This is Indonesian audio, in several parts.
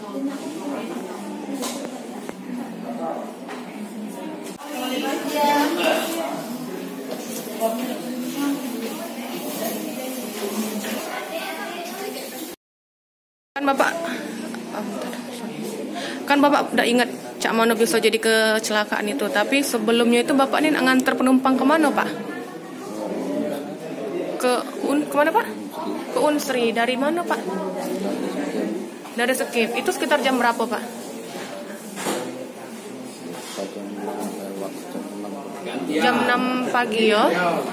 Kan Bapak, kan Bapak udah ingat Cak Mano bisa jadi kecelakaan itu, tapi sebelumnya itu Bapak ini nganter penumpang kemana Pak? Kemana Pak? Ke Unsri. Dari mana Pak? Dari Skip. Itu sekitar jam berapa Pak? Jam 6 pagi ya.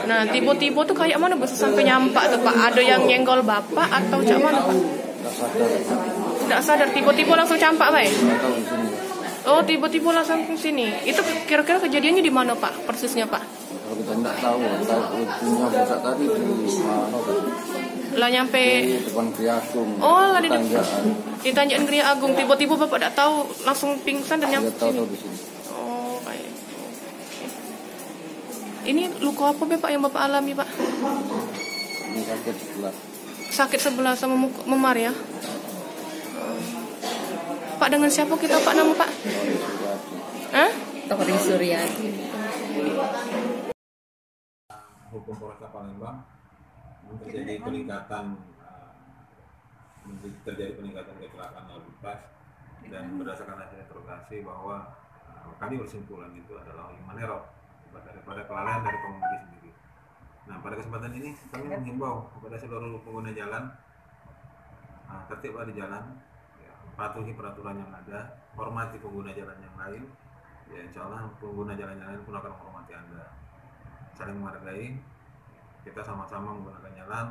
Nah tiba-tiba tuh kayak mana bisa sampai nyampak tuh Pak? Ada yang nyenggol Bapak atau Cak Mano Pak? Tidak sadar, tiba-tiba langsung campak Pak? Oh, tiba-tiba langsung ke sini. Itu kira-kira kejadiannya di mana Pak? Persisnya Pak? Kalau kita tidak tahu punya budak tadi di mana? Lah nyampe di depan Gria Agung. Oh, lah di Tanjakan Gria Agung. Tiba-tiba Bapak tidak tahu, langsung pingsan dan nyampe sini. Di sini. Oh, kayak itu. Ini luka apa Bapak yang Bapak alami Pak? Ini sakit sebelah. Sakit sebelah sama memar ya? Pak, dengan siapa kita Pak nama Pak? Hah? Tori Suryadi. Hukum Polresta Palembang terjadi peningkatan kecelakaan lalu lintas, dan berdasarkan hasil interogasi bahwa kami bersimpulan itu adalah human error daripada kelalaian dari pengemudi sendiri. Nah, pada kesempatan ini kami menghimbau kepada seluruh pengguna jalan tertiblah di jalan, patuhi peraturan yang ada, hormati pengguna jalan yang lain, ya insya Allah pengguna jalan yang lain pun akan menghormati Anda. Saling menghargai, kita sama-sama menggunakan jalan,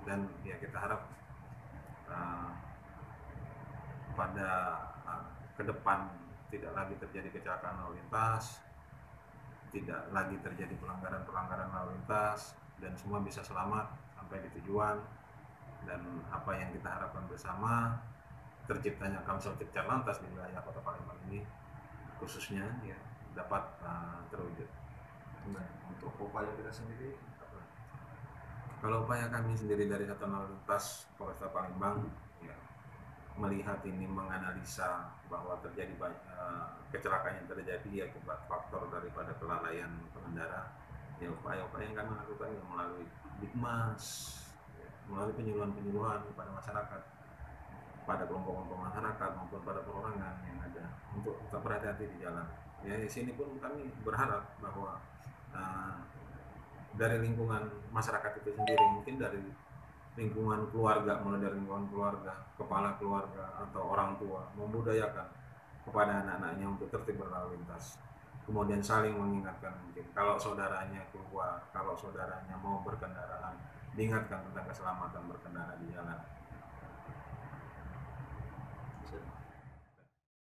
dan ya kita harap pada ke depan tidak lagi terjadi kecelakaan lalu lintas, tidak lagi terjadi pelanggaran lalu lintas, dan semua bisa selamat sampai di tujuan. Dan apa yang kita harapkan bersama, terciptanya Kamsel Cipta Lantas di wilayah Kota Palembang ini khususnya ya dapat terwujud. Nah, untuk upaya kita sendiri apa? Kalau upaya kami sendiri dari Satuan Lalu Lintas Polresta Palembang ya, melihat ini, menganalisa bahwa terjadi kecelakaan yang terjadi akibat faktor daripada kelalaian pengendara, ya upaya-upaya yang kami lakukan ya, melalui Dikmas, melalui penyuluhan-penyuluhan kepada masyarakat, pada kelompok-kelompok masyarakat maupun pada perorangan yang ada, untuk tetap berhati-hati di jalan. Ya, di sini pun kami berharap bahwa dari lingkungan masyarakat itu sendiri, mungkin dari lingkungan keluarga, mulai dari lingkungan keluarga, kepala keluarga atau orang tua, membudayakan kepada anak-anaknya untuk tertib berlalu lintas. Kemudian saling mengingatkan, mungkin kalau saudaranya keluar, kalau saudaranya mau berkendaraan, diingatkan tentang keselamatan berkendara di jalan.